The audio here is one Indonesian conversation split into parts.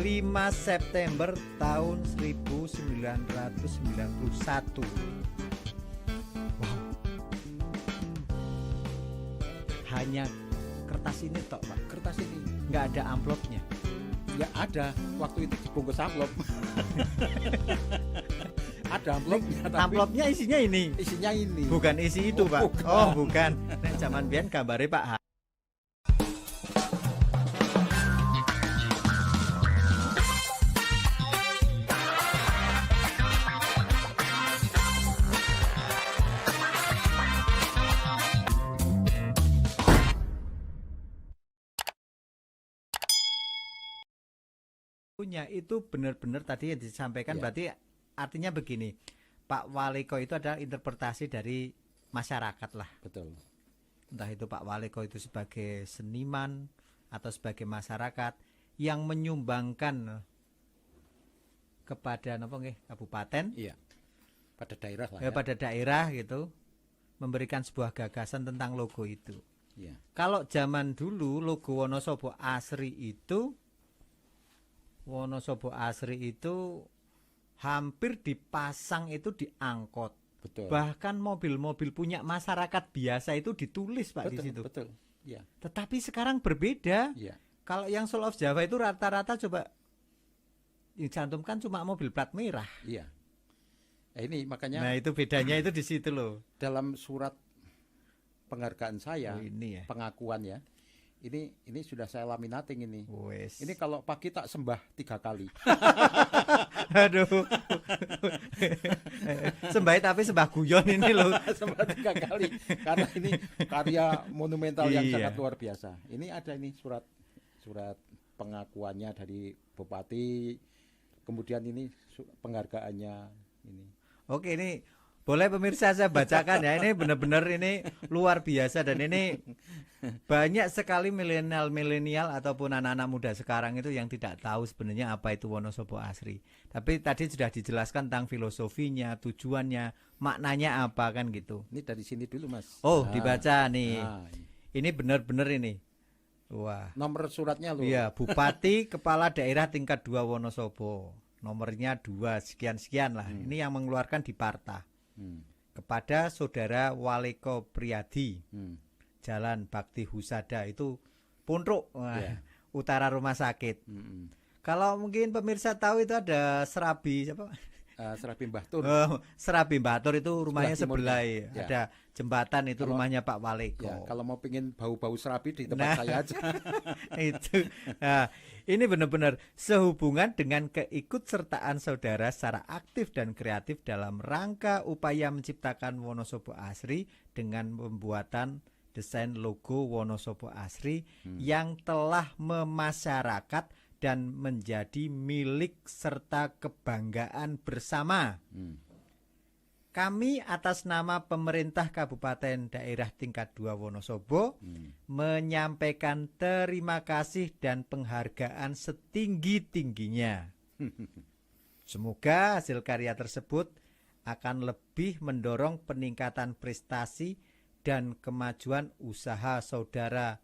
5 September tahun 1991. Wow. Hanya kertas ini tok, Pak. Kertas ini Nggak ada amplopnya. ya ada, waktu itu dibungkus amplop. Ada amplopnya, tapi Amplopnya isinya ini. isinya ini. Bukan isi itu, Oh, Pak. bukan. Oh, bukan. Nek zaman biyen gambare Pak H. Punya itu benar-benar tadi yang disampaikan, Iya. berarti artinya begini, Pak Waliko itu adalah interpretasi dari masyarakat lah, Betul. entah itu Pak Waliko itu sebagai seniman atau sebagai masyarakat yang menyumbangkan kepada kabupaten Iya. Pada daerah lah ya, ya. pada daerah gitu, memberikan sebuah gagasan tentang logo itu. Iya. Kalau zaman dulu logo Wonosobo Asri itu hampir dipasang itu di angkot. Betul. Bahkan mobil-mobil punya masyarakat biasa itu ditulis, Pak, di Betul, situ. betul. Iya. Tetapi sekarang berbeda. Iya. Kalau yang Soul of Java itu rata-rata coba dicantumkan cuma mobil plat merah. Iya. Ini makanya Nah, itu bedanya itu di situ loh. dalam surat penghargaan saya, Oh, ini ya. pengakuan ya. Ini sudah saya laminating ini. Wes. Ini kalau pagi tak sembah 3 kali. Aduh. Sembah tapi sembah guyon ini loh. Sembah 3 kali. Karena ini karya monumental yang Iya. sangat luar biasa. Ini ada ini surat pengakuannya dari Bupati. Kemudian ini penghargaannya ini. Oke, ini boleh pemirsa saya bacakan ya. Ini benar-benar ini luar biasa, dan ini banyak sekali milenial ataupun anak-anak muda sekarang itu yang tidak tahu sebenarnya apa itu Wonosobo Asri. Tapi tadi sudah dijelaskan tentang filosofinya, tujuannya, maknanya apa kan gitu. Ini dari sini dulu, Mas. Oh, Nah, dibaca nih. nah, Ini benar-benar ini. Wah. nomor suratnya loh. Iya, Bupati Kepala Daerah tingkat 2 Wonosobo. Nomornya 2 sekian-sekian lah. Ini yang mengeluarkan di Parta. Hmm, Kepada Saudara Waliko Priyadi, hmm. Jalan Bakti Husada itu Puntruk, Iya. utara rumah sakit. Hmm. Kalau mungkin pemirsa tahu itu ada Serabi siapa? Serabi Mbah Tur. Serabi Batur itu rumahnya Sebelah sebelah. timurnya. Ya. Ada jembatan itu Kalau- rumahnya Pak Waliko. Ya, kalau mau pingin bau-bau serabi di tempat Nah. saya aja. Itu. Nah, ini benar-benar sehubungan dengan keikutsertaan saudara secara aktif dan kreatif dalam rangka upaya menciptakan Wonosobo Asri dengan pembuatan desain logo Wonosobo Asri yang telah memasyarakat dan menjadi milik serta kebanggaan bersama. Hmm. Kami atas nama pemerintah Kabupaten Daerah tingkat 2 Wonosobo menyampaikan terima kasih dan penghargaan setinggi-tingginya. Semoga hasil karya tersebut akan lebih mendorong peningkatan prestasi dan kemajuan usaha saudara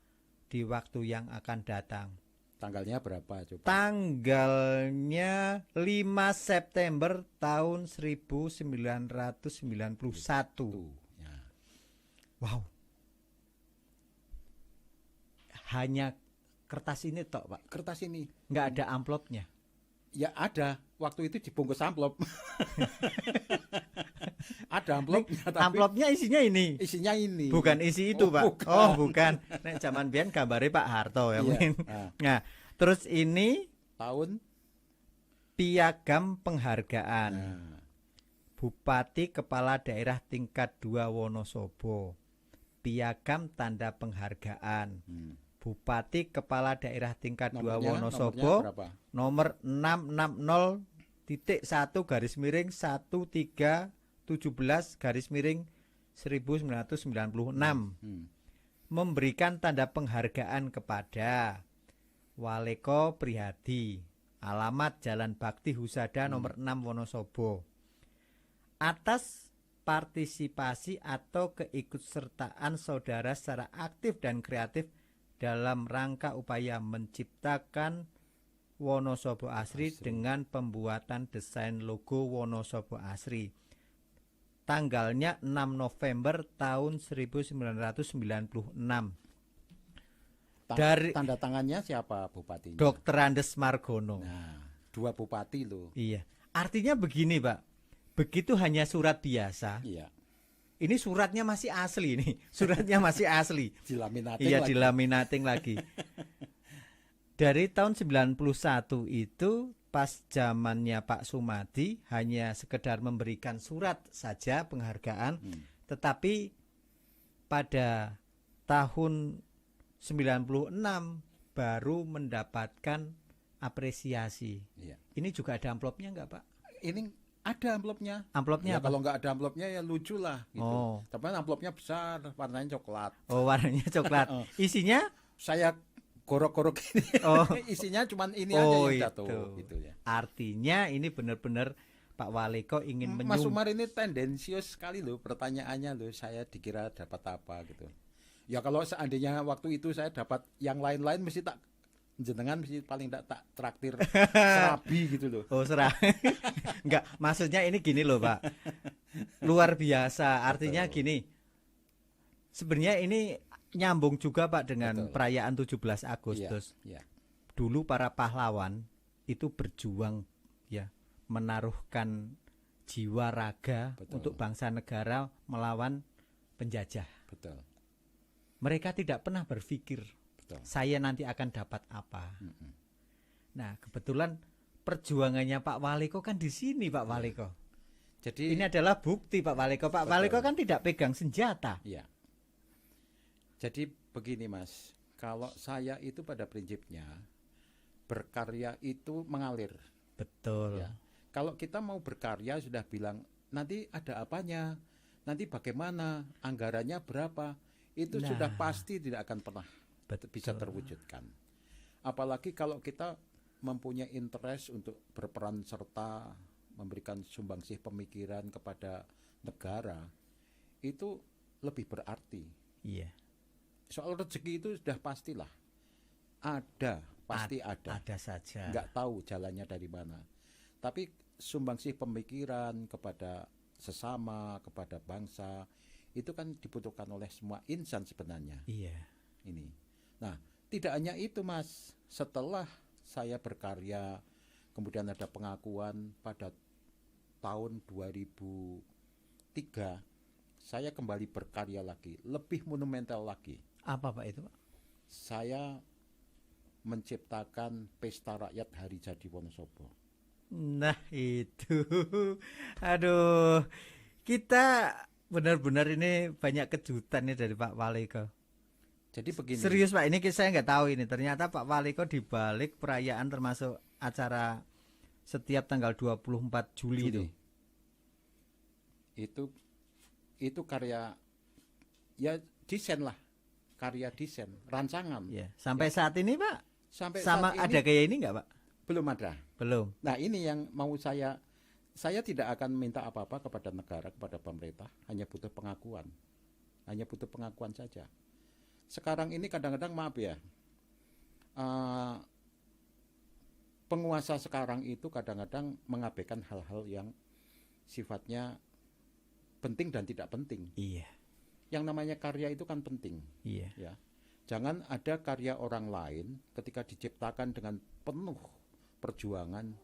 di waktu yang akan datang. Tanggalnya berapa coba? Tanggalnya 5 September tahun 1991. Tuh, ya. Wow. Hanya kertas ini tok, Pak. Kertas ini Nggak ada amplopnya. ya ada, waktu itu dibungkus amplop. Ada amplopnya, tapi Amplopnya isinya ini. isinya ini. Bukan isi itu, Oh, Pak. bukan. Oh, bukan. Nek zaman biyen gambare Pak Harto ya Iya. mungkin. Nah, Nah, terus ini tahun piagam penghargaan. nah, Bupati Kepala Daerah tingkat 2 Wonosobo. Piagam tanda penghargaan. Bupati Kepala Daerah tingkat 2 nomornya Wonosobo berapa? nomor 660.1317/1996 memberikan tanda penghargaan kepada Waliko Priyadi, alamat Jalan Bakti Husada nomor 6 Wonosobo, atas partisipasi atau keikutsertaan saudara secara aktif dan kreatif dalam rangka upaya menciptakan Wonosobo Asri dengan pembuatan desain logo Wonosobo Asri. Tanggalnya 6 November tahun 1996. Dari Tanda tangannya siapa bupatinya? Dr. Andes Margono. Nah, 2 bupati loh. Iya. Artinya begini, Pak. Begitu hanya surat biasa. Iya. Ini suratnya masih asli nih. Suratnya masih asli. Dilaminating Iya, lagi. dilaminating lagi. Dari tahun 91 itu pas zamannya Pak Sumadi hanya sekedar memberikan surat saja penghargaan, tetapi pada tahun 96 baru mendapatkan apresiasi. Iya. Ini juga ada amplopnya enggak, Pak? Ini ada amplopnya. Amplopnya Ya, apa? kalau nggak ada amplopnya ya lucu lah gitu. Oh. Tapi amplopnya besar, warnanya coklat. Oh, warnanya coklat. Isinya? Saya gorok-gorok ini. Oh. Isinya cuman ini Oh, aja yang itu. jatuh gitu ya. Artinya ini benar-benar Pak Waliko ingin Mas Umar ini tendensius sekali loh pertanyaannya loh. Saya dikira dapat apa gitu. Ya kalau seandainya waktu itu saya dapat yang lain-lain mesti tak jenengan mesti paling tak traktir serabi gitu loh. Oh, serah. Enggak, maksudnya ini gini loh, Pak. Luar biasa. Artinya gini. Sebenarnya ini nyambung juga, Pak, dengan Betul. perayaan 17 Agustus. Iya. Dulu para pahlawan itu berjuang ya, menaruhkan jiwa raga Betul. untuk bangsa negara melawan penjajah. Betul. Mereka tidak pernah berpikir Betul. saya nanti akan dapat apa. Nah, kebetulan perjuangannya Pak Waliko kan di sini, Pak Waliko. Jadi Ini adalah bukti, Pak Waliko. Pak Betul. Waliko kan tidak pegang senjata. iya. Jadi begini Mas, kalau saya itu pada prinsipnya berkarya itu mengalir. Betul. Ya. Kalau kita mau berkarya sudah bilang nanti ada apanya, nanti bagaimana, anggarannya berapa, itu Nah. sudah pasti tidak akan pernah Betul. bisa terwujudkan. Apalagi kalau kita mempunyai interest untuk berperan serta memberikan sumbangsih pemikiran kepada negara, itu lebih berarti. Iya. Soal rezeki itu sudah pastilah ada, pasti ada. Ada saja. Nggak tahu jalannya dari mana. Tapi sumbangsih pemikiran kepada sesama, kepada bangsa, itu kan dibutuhkan oleh semua insan sebenarnya. Iya. Ini. Nah, tidak hanya itu Mas. Setelah saya berkarya, kemudian ada pengakuan pada tahun 2003, saya kembali berkarya lagi, lebih monumental lagi. Apa, Pak, itu, Pak? Saya menciptakan Pesta Rakyat Hari Jadi Wonosobo. Nah, itu. Aduh. Kita benar-benar ini banyak kejutan nih dari Pak Waliko. Jadi begini. Serius, Pak, ini saya nggak tahu ini. Ternyata Pak Waliko dibalik perayaan termasuk acara setiap tanggal 24 Juli itu. Itu karya ya desain lah. Karya desain, rancangan. Ya, sampai saat ini, Pak. Sampai Sama saat ini ada kayak ini nggak, Pak? belum ada. Belum. Nah, ini yang mau saya tidak akan minta apa-apa kepada negara, kepada pemerintah, hanya butuh pengakuan. Hanya butuh pengakuan saja. Sekarang ini kadang-kadang maaf ya. Penguasa sekarang itu kadang-kadang mengabaikan hal-hal yang sifatnya penting dan tidak penting. Iya. Yang namanya karya itu kan penting. Iya. Ya. Jangan ada karya orang lain ketika diciptakan dengan penuh perjuangan,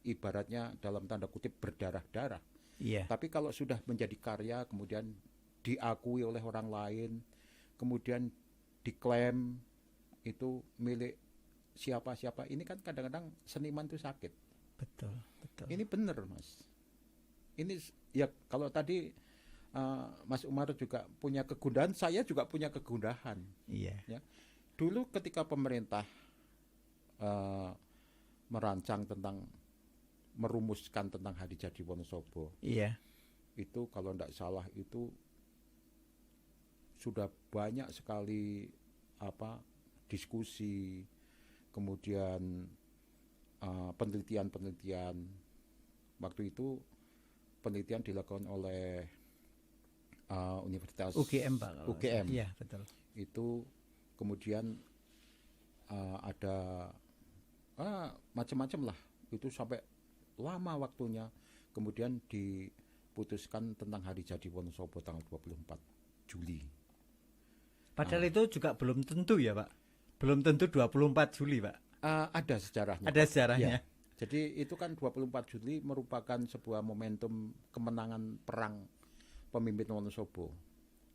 ibaratnya dalam tanda kutip berdarah-darah. Iya. Tapi kalau sudah menjadi karya kemudian diakui oleh orang lain, kemudian diklaim itu milik siapa-siapa, ini kan kadang-kadang seniman itu sakit. Betul, betul. Ini benar Mas. Ini ya kalau tadi Mas Umar juga punya kegundahan, saya juga punya kegundahan. Iya. Ya. Dulu ketika pemerintah merancang tentang merumuskan tentang Hari Jadi Wonosobo, Iya. itu kalau tidak salah itu sudah banyak sekali diskusi, kemudian penelitian-penelitian. Waktu itu penelitian dilakukan oleh Universitas UGM, Pak. UGM. Iya, betul. Itu kemudian ada macam-macam lah. Itu sampai lama waktunya. Kemudian diputuskan tentang hari jadi Wonosobo tanggal 24 Juli. Padahal itu juga belum tentu ya Pak. Belum tentu 24 Juli Pak. Ada sejarahnya. Ada sejarahnya. Ya. Jadi itu kan 24 Juli merupakan sebuah momentum kemenangan perang pemimpin Wonosobo.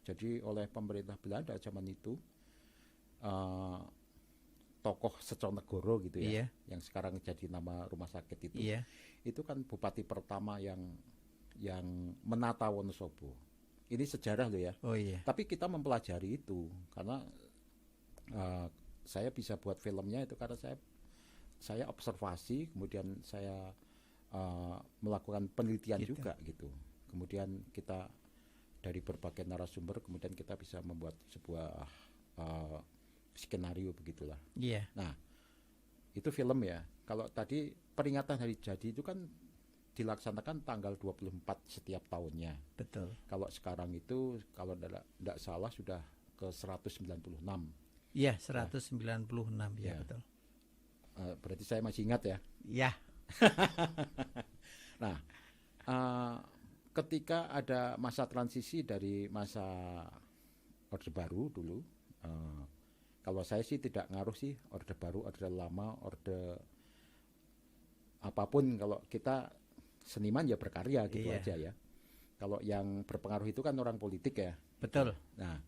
Jadi oleh pemerintah Belanda zaman itu, tokoh Seconegoro gitu ya, Iya. yang sekarang jadi nama rumah sakit itu, Iya. itu kan bupati pertama yang menata Wonosobo. Ini sejarah loh ya. Oh iya. Tapi kita mempelajari itu karena saya bisa buat filmnya itu karena saya observasi, kemudian saya melakukan penelitian Gitu. juga gitu. Kemudian kita dari berbagai narasumber, kemudian kita bisa membuat sebuah skenario begitulah. Iya. Nah, itu film ya. Kalau tadi peringatan hari jadi itu kan dilaksanakan tanggal 24 setiap tahunnya. Betul. Kalau sekarang itu kalau tidak salah sudah ke 196. Iya, 196 ya, Ya. betul. Berarti saya masih ingat ya. Ya. Nah, ketika ada masa transisi dari masa Orde Baru dulu, kalau saya sih tidak ngaruh sih Orde Baru, Orde Lama, Orde apapun, kalau kita seniman ya berkarya gitu Iya. aja ya. Kalau yang berpengaruh itu kan orang politik ya. Betul. Nah,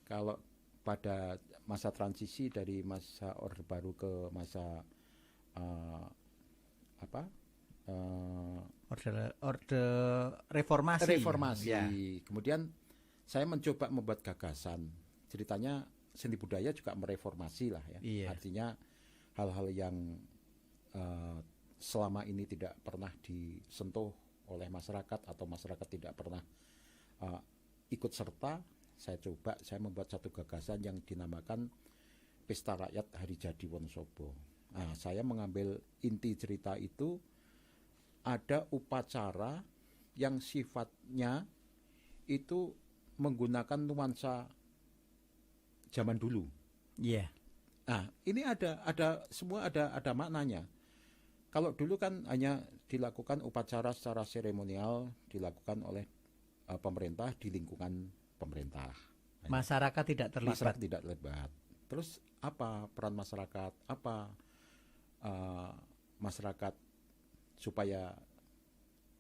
kalau pada masa transisi dari masa Orde Baru ke masa Orde reformasi. reformasi, Ya. kemudian saya mencoba membuat gagasan. Ceritanya seni budaya juga mereformasi lah ya. Iya. Artinya hal-hal yang selama ini tidak pernah disentuh oleh masyarakat atau masyarakat tidak pernah ikut serta, saya membuat satu gagasan yang dinamakan Pesta Rakyat Hari Jadi Wonosobo. Nah, saya mengambil inti cerita itu, ada upacara yang sifatnya itu menggunakan nuansa zaman dulu. Iya. Nah, ini semua ada maknanya. Kalau dulu kan hanya dilakukan upacara secara seremonial, dilakukan oleh pemerintah di lingkungan pemerintah. Masyarakat tidak terlibat. Masyarakat tidak terlibat. Terus apa peran masyarakat? Apa masyarakat supaya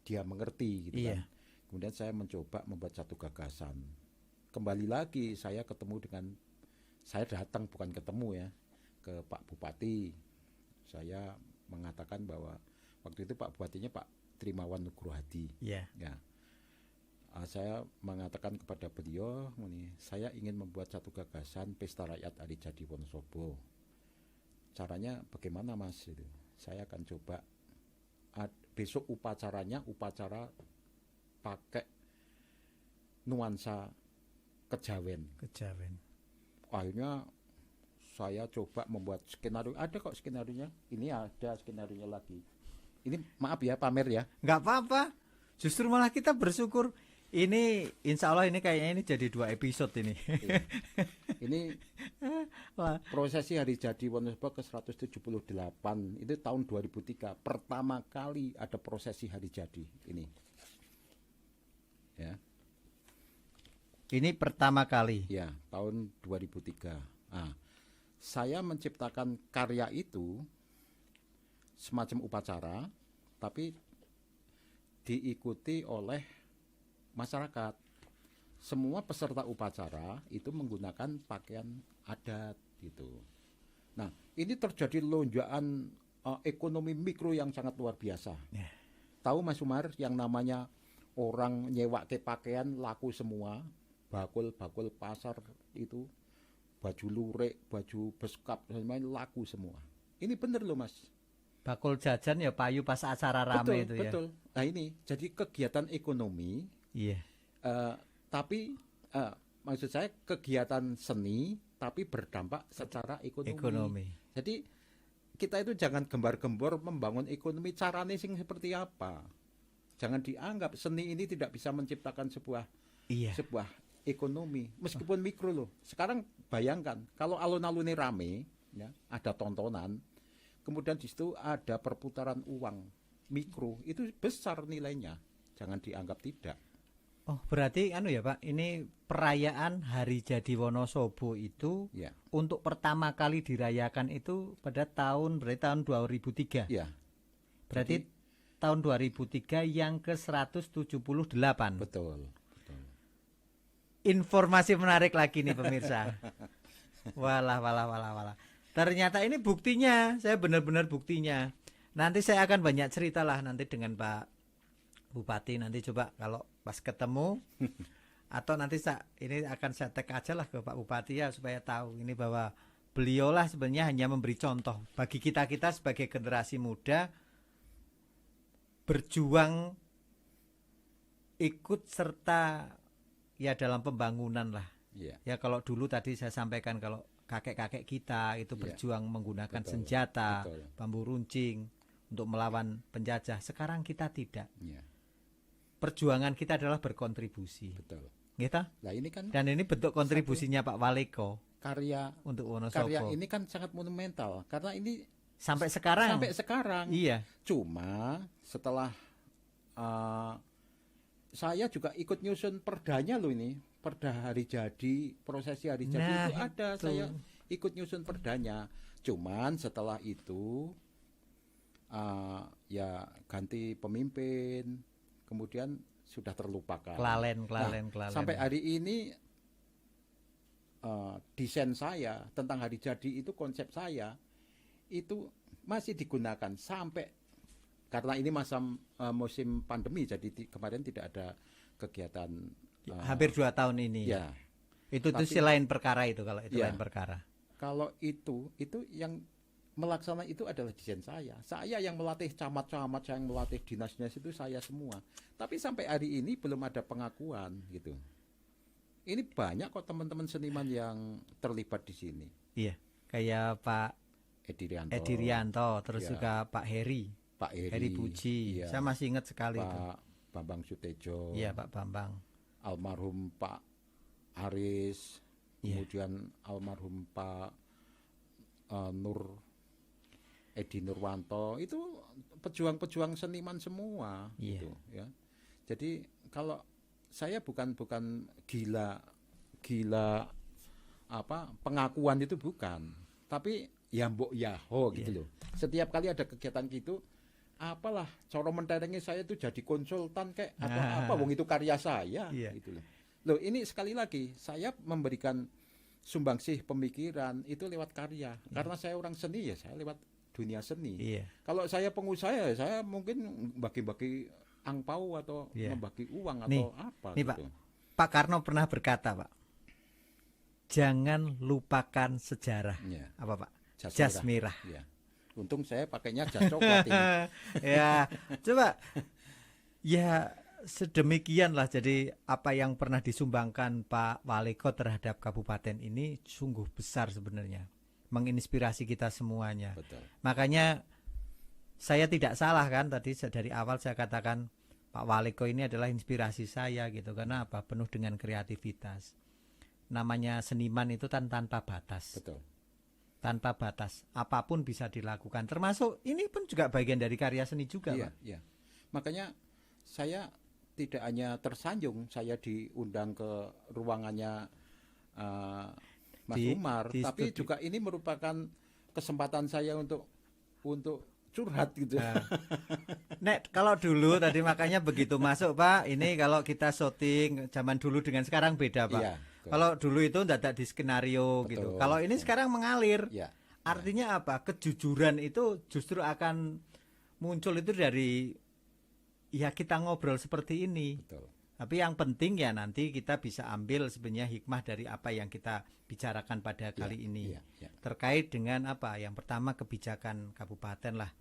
dia mengerti gitu Iya. kan. Kemudian saya mencoba membuat satu gagasan. Kembali lagi saya datang bukan ketemu ya ke Pak Bupati. Saya mengatakan bahwa waktu itu Pak Bupatinya Pak Trimawan Nugrohadi. Iya. Ya. Saya mengatakan kepada beliau, saya ingin membuat satu gagasan Pesta Rakyat Hari Jadi Wonosobo. Caranya bagaimana Mas? Itu saya akan coba besok upacara pakai nuansa kejawen. Akhirnya saya coba membuat skenario. Ada kok skenarionya. Ini ada skenarionya lagi. Ini maaf ya pamer ya. Nggak apa-apa. Justru malah kita bersyukur. Ini insya Allah ini kayaknya ini jadi 2 episode ini. Ini Wah. prosesi hari jadi Wonosobo ke-178 itu tahun 2003. Pertama kali ada prosesi hari jadi ini. Ya. Ini pertama kali. Ya, tahun 2003. Nah, saya menciptakan karya itu semacam upacara, tapi diikuti oleh masyarakat. Semua peserta upacara itu menggunakan pakaian adat gitu. Nah, ini terjadi lonjakan ekonomi mikro yang sangat luar biasa. Yeah. Tahu Mas Umar yang namanya orang nyewa ke pakaian laku semua, bakul pasar itu, baju lurik, baju beskap, semuanya laku semua. Ini bener loh Mas. Bakul jajan ya payu pas acara rame itu ya. Betul. Nah ini jadi kegiatan ekonomi. Iya. Tapi maksud saya kegiatan seni tapi berdampak secara ekonomi. Jadi kita itu jangan gembar-gembor membangun ekonomi, caranya sing seperti apa. Jangan dianggap seni ini tidak bisa menciptakan sebuah ekonomi meskipun mikro loh. Sekarang bayangkan kalau alun-alun ini rame ya, ada tontonan, kemudian di situ ada perputaran uang mikro, itu besar nilainya, jangan dianggap tidak. Oh, berarti anu ya Pak, ini perayaan Hari Jadi Wonosobo itu Ya, untuk pertama kali dirayakan itu pada berarti tahun 2003. ya, Berarti tahun 2003 yang ke-178. betul, betul. Informasi menarik lagi nih pemirsa. Walah. Ternyata ini buktinya, saya benar-benar buktinya. Nanti saya akan banyak cerita lah nanti dengan Pak Bupati, nanti coba kalau pas ketemu atau nanti ini akan saya tag aja lah ke Pak Bupati ya supaya tahu ini bahwa beliau lah sebenarnya hanya memberi contoh bagi kita sebagai generasi muda berjuang ikut serta ya dalam pembangunan lah. Ya, Ya kalau dulu tadi saya sampaikan kalau kakek-kakek kita itu Ya. berjuang menggunakan Betul, senjata, betul. bambu runcing untuk melawan penjajah. Sekarang kita tidak. ya, Perjuangan kita adalah berkontribusi. betul. Gitu? Nah ini kan Dan ini bentuk kontribusinya Pak Waliko karya untuk Wonosobo. ini kan sangat monumental karena ini Sampai sekarang. sampai sekarang. Iya. Cuma setelah saya juga ikut nyusun perdanya loh ini, perda hari jadi, prosesi hari jadi Nah, itu ada, itu. saya ikut nyusun perdanya. Cuman setelah itu ya ganti pemimpin, kemudian sudah terlupakan. Kelalen. Sampai hari ini desain saya tentang hari jadi itu, konsep saya itu masih digunakan sampai, karena ini musim pandemi, jadi kemarin tidak ada kegiatan. Hampir 2 tahun ini. Ya, Itu Tapi- lain perkara itu kalau itu Ya. lain perkara. kalau itu yang melaksanakan itu adalah desain saya. Saya yang melatih camat-camat, saya yang melatih dinas-dinas itu saya semua. Tapi sampai hari ini belum ada pengakuan gitu. Ini banyak kok teman-teman seniman yang terlibat di sini. Iya. Kayak Pak Edi Rianto, terus Ya. juga Pak Heri Pak Heri Puji. iya, Saya masih ingat sekali itu. Pak Bambang Sutejo, Iya, Pak Bambang. almarhum Pak Haris, Iya. kemudian almarhum Pak Edi Nurwanto, itu pejuang-pejuang seniman semua. Iya. Gitu, ya. Jadi kalau saya bukan gila pengakuan itu bukan, tapi ya mbok yaho gitu Iya. loh. Setiap kali ada kegiatan gitu, apalah cara menterengnya saya itu jadi konsultan kayak atau apa, wong itu karya saya Iya. gitu loh. Loh, ini sekali lagi saya memberikan sumbangsih pemikiran itu lewat karya. Karena saya orang seni, ya saya lewat dunia seni. Iya. Kalau saya pengusaha, ya saya mungkin bagi-bagi angpau atau Iya. membagi uang Nih, atau apa nih, Pak. gitu. Pak Karno pernah berkata, Pak, jangan lupakan sejarah. Iya. Apa, Pak? Jas Jas merah. Ya. Untung saya pakainya jas coklat ini. Ya, coba. Ya, sedemikianlah jadi apa yang pernah disumbangkan Pak Waliko terhadap kabupaten ini sungguh besar sebenarnya. Menginspirasi kita semuanya. Betul. Makanya saya tidak salah kan tadi dari awal saya katakan Pak Waliko ini adalah inspirasi saya gitu. Karena apa? Penuh dengan kreativitas. Namanya seniman itu tanpa batas. Betul. Tanpa batas. Apapun bisa dilakukan. Termasuk ini pun juga bagian dari karya seni juga, Iya, Pak. iya. Makanya saya tidak hanya tersanjung saya diundang ke ruangannya Mas Di- Umar, di tapi studi- juga ini merupakan kesempatan saya untuk curhat gitu. Nek, kalau dulu tadi makanya begitu masuk Pak, ini kalau kita syuting zaman dulu dengan sekarang beda Pak. Iya, betul. Kalau dulu itu tidak di skenario Betul. gitu. Kalau ini sekarang mengalir. Ya, Artinya apa? Kejujuran itu justru akan muncul itu dari ya kita ngobrol seperti ini. betul. Tapi yang penting ya nanti kita bisa ambil sebenarnya hikmah dari apa yang kita bicarakan pada kali ini. Iya, iya. Terkait dengan apa? Yang pertama kebijakan kabupaten lah.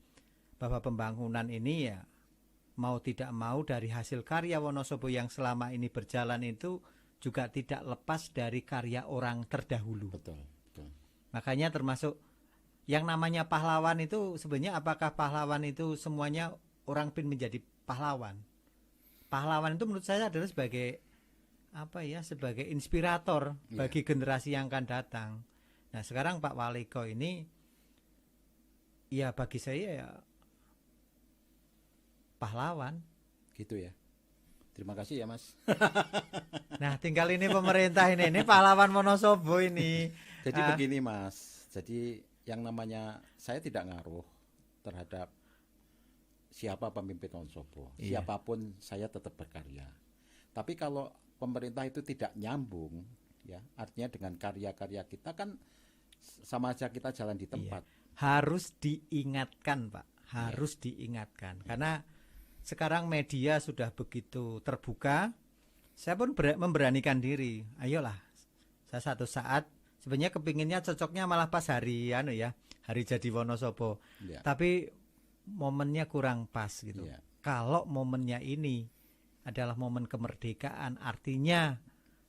Bahwa pembangunan ini ya mau tidak mau dari hasil karya Wonosobo yang selama ini berjalan itu juga tidak lepas dari karya orang terdahulu. Betul, betul. Makanya termasuk yang namanya pahlawan itu sebenarnya apakah pahlawan itu semuanya orang pin menjadi pahlawan? Pahlawan itu menurut saya adalah sebagai apa ya, sebagai inspirator Iya. bagi generasi yang akan datang. Nah, sekarang Pak Waliko ini ya bagi saya ya pahlawan. Gitu ya. Terima kasih ya Mas. Nah, tinggal ini pemerintah ini pahlawan Wonosobo ini. Jadi begini Mas, jadi yang namanya saya tidak ngaruh terhadap siapa pemimpin Wonosobo, Iya. siapapun saya tetap berkarya. Tapi kalau pemerintah itu tidak nyambung, ya artinya dengan karya-karya kita kan sama aja kita jalan di tempat. Harus diingatkan, Pak. Harus diingatkan. Karena sekarang media sudah begitu terbuka. Saya pun memberanikan diri. Ayolah, saya satu saat sebenarnya kepinginnya cocoknya malah pas hari hari jadi Wonosobo. Ya. Tapi momennya kurang pas gitu. Iya. Kalau momennya ini adalah momen kemerdekaan, artinya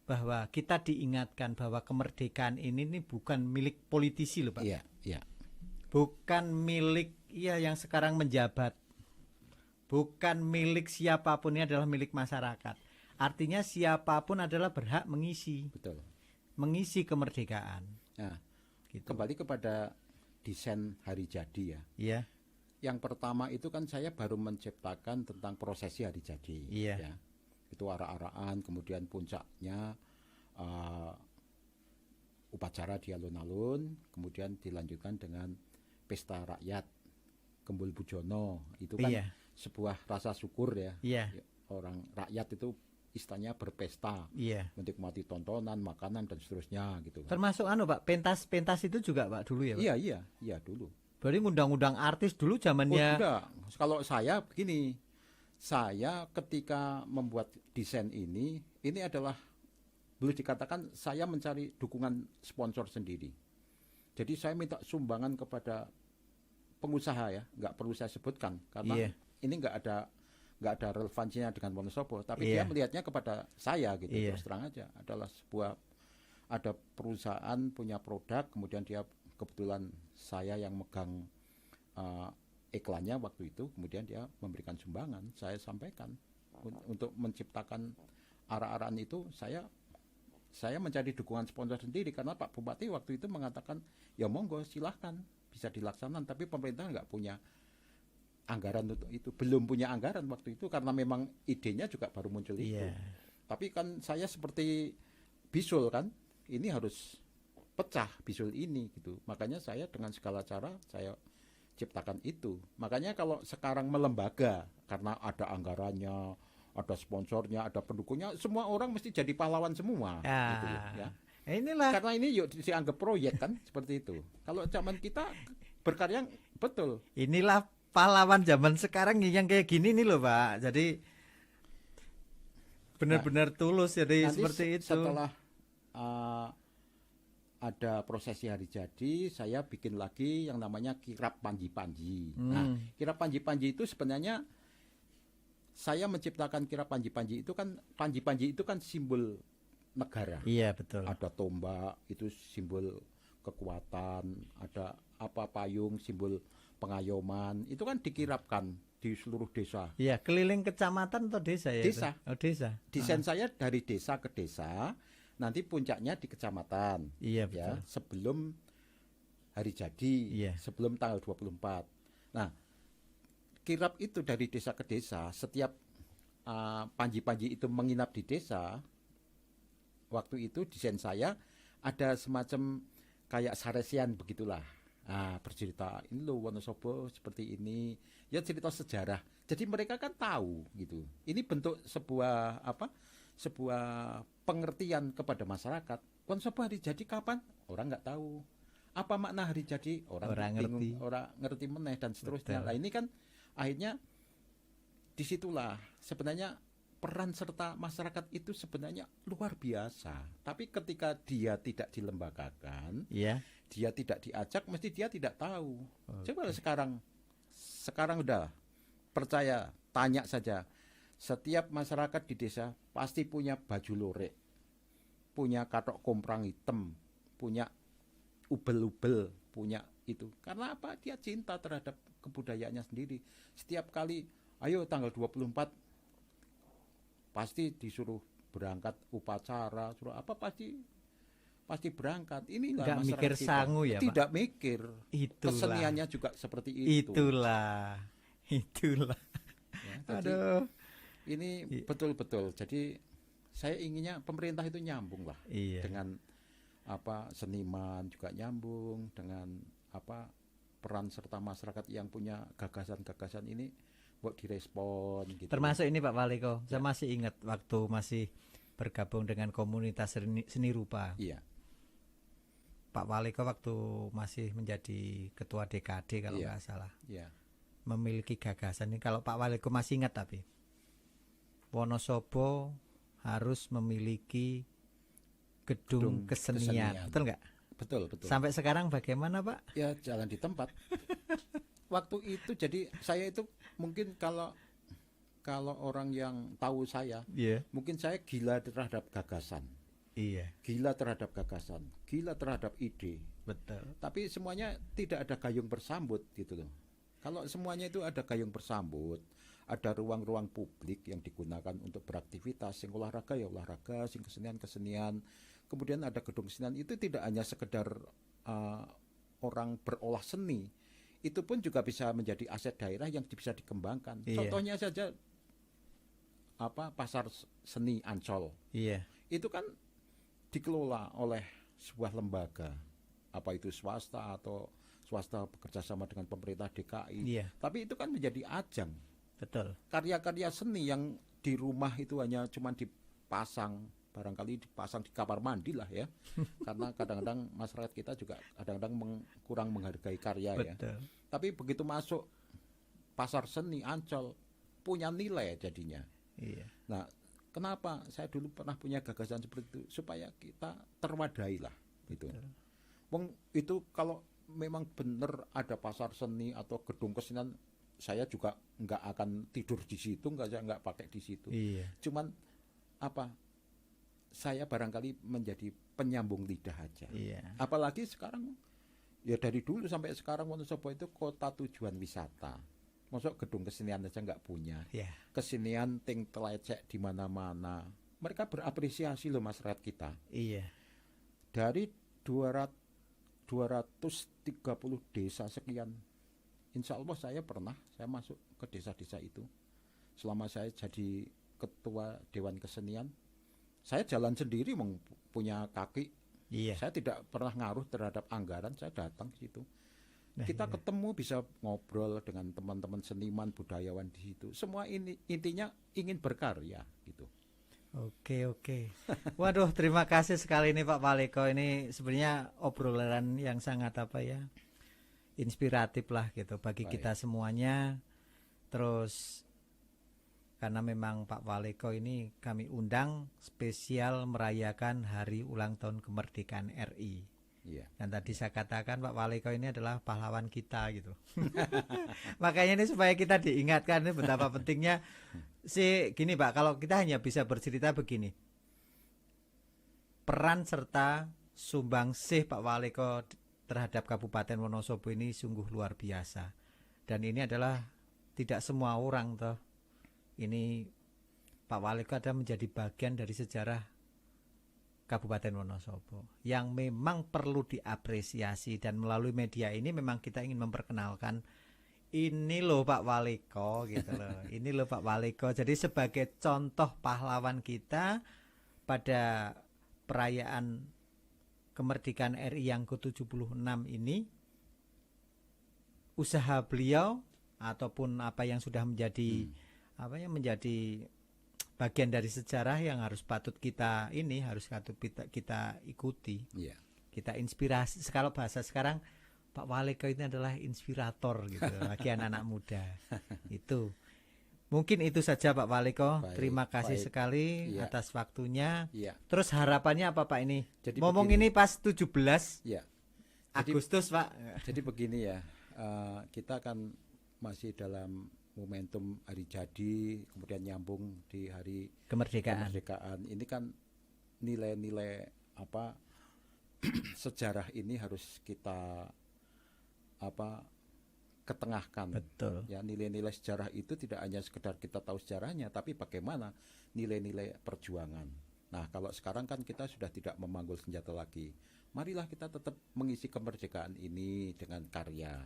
bahwa kita diingatkan bahwa kemerdekaan ini bukan milik politisi loh Pak. Iya, iya. Bukan milik yang sekarang menjabat. Bukan milik siapapun, ini adalah milik masyarakat. Artinya siapapun adalah berhak mengisi kemerdekaan. Nah, Gitu. kembali kepada desain hari jadi ya. Iya. Yang pertama itu kan saya baru menciptakan tentang prosesi hari jadi. Iya. Ya. Itu arak-arakan, kemudian puncaknya upacara di alun-alun, kemudian dilanjutkan dengan pesta rakyat Gembul Bujono. Itu kan Iya. sebuah rasa syukur ya. Iya. Orang rakyat itu istilahnya berpesta, Iya. menikmati tontonan, makanan dan seterusnya gitu. Termasuk Pak, pentas itu juga Pak dulu ya Pak? Iya dulu. Berarti ngundang-undang artis dulu Oh zamannya. tidak, kalau saya begini, saya ketika membuat desain ini adalah boleh dikatakan saya mencari dukungan sponsor sendiri. Jadi saya minta sumbangan kepada pengusaha ya, nggak perlu saya sebutkan karena ini nggak ada relevansinya dengan Wonosobo, tapi dia melihatnya kepada saya gitu. Terus terang aja adalah ada perusahaan punya produk, kemudian dia kebetulan saya yang megang iklannya waktu itu, kemudian dia memberikan sumbangan, saya sampaikan untuk menciptakan arah-arahan itu. Saya mencari dukungan sponsor sendiri karena Pak Bupati waktu itu mengatakan ya monggo silahkan bisa dilaksanakan, tapi pemerintah nggak punya anggaran untuk itu, belum punya anggaran waktu itu karena memang idenya juga baru muncul itu. Tapi kan saya seperti bisul kan, ini harus pecah bisul ini gitu. Makanya saya dengan segala cara saya ciptakan itu. Makanya kalau sekarang melembaga karena ada anggarannya, ada sponsornya, ada pendukungnya, semua orang mesti jadi pahlawan semua gitu ya. Inilah Karena ini yuk dianggap proyek kan seperti itu. Kalau zaman kita berkarya betul. Inilah pahlawan zaman sekarang yang kayak gini nih loh Pak. Jadi benar-benar tulus jadi seperti itu. Setelah ada prosesi hari jadi, saya bikin lagi yang namanya kirap Panji-Panji. Nah, kirap Panji-Panji itu sebenarnya saya menciptakan kirap Panji-Panji itu kan simbol negara. Iya betul. Ada tombak itu simbol kekuatan, ada payung simbol pengayoman, itu kan dikirapkan di seluruh desa. Iya, keliling kecamatan atau desa ya? Desa. Oh, desa. Desain saya dari desa ke desa, nanti puncaknya di kecamatan. Iya, ya, betul. sebelum hari jadi, sebelum tanggal 24. Nah, kirap itu dari desa ke desa, setiap panji-panji itu menginap di desa. Waktu itu desain saya ada semacam kayak saresian begitulah. Bercerita ini loh Wonosobo seperti ini, ya cerita sejarah. Jadi mereka kan tahu gitu. Ini bentuk sebuah pengertian kepada masyarakat. Wonosobo hari jadi kapan? Orang nggak tahu. Apa makna hari jadi? Orang bingung, orang ngerti meneh dan seterusnya. Nah ini kan akhirnya disitulah sebenarnya peran serta masyarakat itu sebenarnya luar biasa. Tapi ketika dia tidak dilembagakan, dia tidak diajak, mesti dia tidak tahu. Coba sekarang udah percaya, tanya saja. Setiap masyarakat di desa pasti punya baju lorek, punya katok komprang hitam, punya ubel-ubel, punya itu. Karena apa? Dia cinta terhadap kebudayaannya sendiri. Setiap kali, ayo tanggal 24 pasti disuruh berangkat upacara, suruh apa pasti berangkat. Inilah Nggak masyarakat mikir kita. sangu ya, Pak? Tidak mikir. Itulah. Keseniannya juga seperti itu. Itulah. Ya, jadi Aduh. ini betul-betul. Jadi saya inginnya pemerintah itu nyambung lah Iya. dengan apa seniman juga nyambung dengan apa peran serta masyarakat yang punya gagasan-gagasan ini buat direspon gitu. Termasuk ini Pak Waliko, saya Ya. masih ingat waktu masih bergabung dengan komunitas seni rupa. Iya. Pak Waliko waktu masih menjadi ketua DKD kalau Iya. nggak salah, Iya. memiliki gagasan ini. Kalau Pak Waliko masih ingat, tapi Wonosobo harus memiliki gedung kesenian, betul nggak? Betul, betul. Sampai sekarang bagaimana Pak? Ya jalan di tempat. Waktu itu jadi saya itu mungkin kalau orang yang tahu saya, Iya. mungkin saya gila terhadap gagasan, Iya, gila terhadap gagasan, gila terhadap ide. betul. Tapi semuanya tidak ada gayung bersambut gitu loh. Kalau semuanya itu ada gayung bersambut, ada ruang-ruang publik yang digunakan untuk beraktivitas, sing olahraga ya olahraga, sing kesenian. Kemudian ada gedung kesenian, itu tidak hanya sekedar orang berolah seni, itu pun juga bisa menjadi aset daerah yang bisa dikembangkan. Iya. Contohnya saja apa pasar seni Ancol. Iya, Itu kan dikelola oleh sebuah lembaga, apa itu swasta atau swasta bekerja sama dengan pemerintah DKI. iya, Tapi itu kan menjadi ajang betul. karya-karya seni yang di rumah itu hanya cuma dipasang, barangkali dipasang di kamar mandi lah ya. Karena kadang-kadang masyarakat kita juga kadang-kadang kurang menghargai karya ya. Betul. Tapi begitu masuk pasar seni Ancol punya nilai jadinya. Iya. Nah, kenapa saya dulu pernah punya gagasan seperti itu supaya kita terwadai lah gitu. Wong itu kalau memang benar ada pasar seni atau gedung kesenian, saya juga nggak akan tidur di situ, saya nggak pakai di situ. Iya. Cuman apa? Saya barangkali menjadi penyambung lidah aja. Iya. Apalagi sekarang ya dari dulu sampai sekarang Wonosobo itu kota tujuan wisata. Masuk gedung kesenian aja nggak punya. Iya. Kesenian ting telecek di mana-mana. Mereka berapresiasi loh masyarakat kita. Iya. Dari 230 desa sekian. Insya Allah saya masuk ke desa-desa itu. Selama saya jadi ketua Dewan Kesenian, saya jalan sendiri punya kaki. Iya. Saya tidak pernah ngaruh terhadap anggaran, saya datang ke situ. Nah, Kita iya. ketemu bisa ngobrol dengan teman-teman seniman budayawan di situ. Semua ini intinya ingin berkarya gitu. Oke. Waduh, terima kasih sekali nih Pak Waliko. Ini sebenarnya obrolan yang sangat inspiratif lah gitu bagi Baik. kita semuanya. Terus karena memang Pak Waliko ini kami undang spesial merayakan hari ulang tahun kemerdekaan RI. Iya. Dan tadi saya katakan Pak Waliko ini adalah pahlawan kita gitu. Makanya ini supaya kita diingatkan ini betapa pentingnya gini Pak, kalau kita hanya bisa bercerita begini. Peran serta sumbangsih Pak Waliko terhadap Kabupaten Wonosobo ini sungguh luar biasa. Dan ini adalah tidak semua orang toh. Ini Pak Waliko ada menjadi bagian dari sejarah Kabupaten Wonosobo yang memang perlu diapresiasi, dan melalui media ini memang kita ingin memperkenalkan ini loh Pak Waliko gitu loh. Ini loh Pak Waliko. Jadi sebagai contoh pahlawan kita pada perayaan kemerdekaan RI yang ke-76 ini, usaha beliau ataupun apa yang sudah menjadi menjadi bagian dari sejarah yang patut kita ikuti. Iya. Kita inspirasi. Kalau bahasa sekarang Pak Waliko ini adalah inspirator gitu bagi anak-anak muda. Itu. Mungkin itu saja Pak Waliko. Baik, Terima kasih baik. sekali Iya. atas waktunya. Iya. Terus harapannya apa Pak ini? Jadi Ngomong begini. ini pas 17 Iya. Agustus Pak. Jadi begini ya, kita kan masih dalam momentum hari jadi, kemudian nyambung di hari Kemerdekaan. Ini kan nilai-nilai apa sejarah ini harus kita ketengahkan. Betul. Ya, nilai-nilai sejarah itu tidak hanya sekedar kita tahu sejarahnya, tapi bagaimana nilai-nilai perjuangan. Nah, kalau sekarang kan kita sudah tidak memanggul senjata lagi. Marilah kita tetap mengisi kemerdekaan ini dengan karya.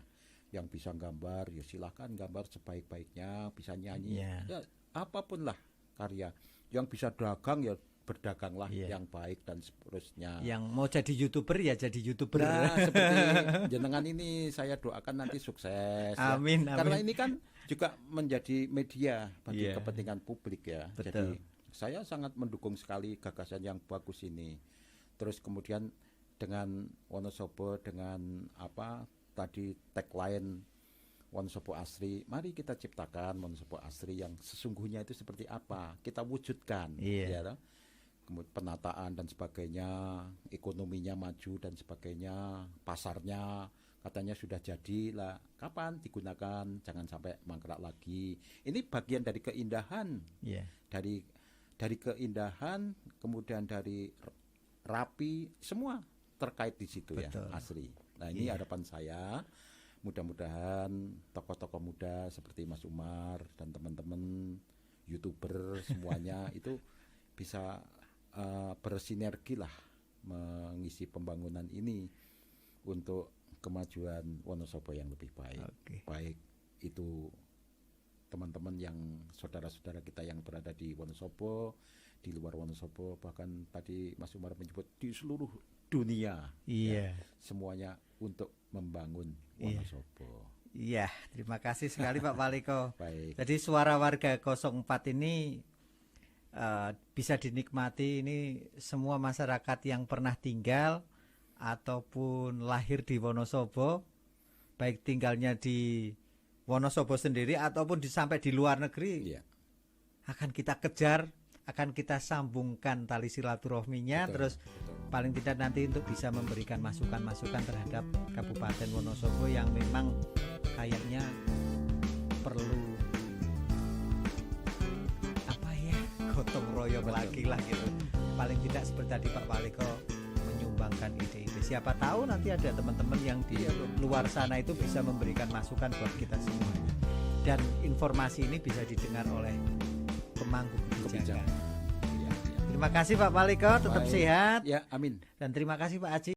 Yang bisa gambar, ya silahkan gambar sebaik-baiknya, bisa nyanyi, ya apapun lah karya. Yang bisa dagang, ya berdaganglah yang baik dan seterusnya. Yang mau jadi YouTuber ya jadi YouTuber. Nah, seperti jenengan ini saya doakan nanti sukses. Amin, ya. amin. Karena ini kan juga menjadi media bagi kepentingan publik ya. Betul. Jadi saya sangat mendukung sekali gagasan yang bagus ini. Terus kemudian dengan Wonosobo, dengan apa tadi tagline Wonosobo Asri, mari kita ciptakan Wonosobo Asri yang sesungguhnya itu seperti apa, kita wujudkan, ya toh? Kemudian penataan dan sebagainya, ekonominya maju dan sebagainya, pasarnya katanya sudah jadi lah, kapan digunakan, jangan sampai mangkrak lagi. Ini bagian dari keindahan, dari keindahan, kemudian dari rapi, semua terkait di situ. Betul. Ya, Asri. Nah ini harapan saya, mudah-mudahan tokoh-tokoh muda seperti Mas Umar dan teman-teman YouTuber semuanya itu bisa bersinergi lah mengisi pembangunan ini untuk kemajuan Wonosobo yang lebih baik. Baik itu teman-teman yang saudara-saudara kita yang berada di Wonosobo, di luar Wonosobo, bahkan tadi Mas Umar menyebut di seluruh dunia. Ya, semuanya untuk membangun Wonosobo. Iya, terima kasih sekali Pak Waliko. Baik. Jadi suara warga 04 ini bisa dinikmati ini semua masyarakat yang pernah tinggal ataupun lahir di Wonosobo, baik tinggalnya di Wonosobo sendiri ataupun sampai di luar negeri, akan kita kejar, akan kita sambungkan tali silaturahminya. Terus paling tidak nanti untuk bisa memberikan masukan-masukan terhadap Kabupaten Wonosobo yang memang kayaknya perlu gotong royong lagi lah gitu. Paling tidak seperti tadi Pak Waliko menyumbangkan ide-ide. Siapa tahu nanti ada teman-teman yang di luar sana itu bisa memberikan masukan buat kita semuanya. Dan informasi ini bisa didengar oleh pemangku kebijakan. Terima kasih Pak Waliko, tetap sehat. Ya, amin. Dan terima kasih Pak Aji.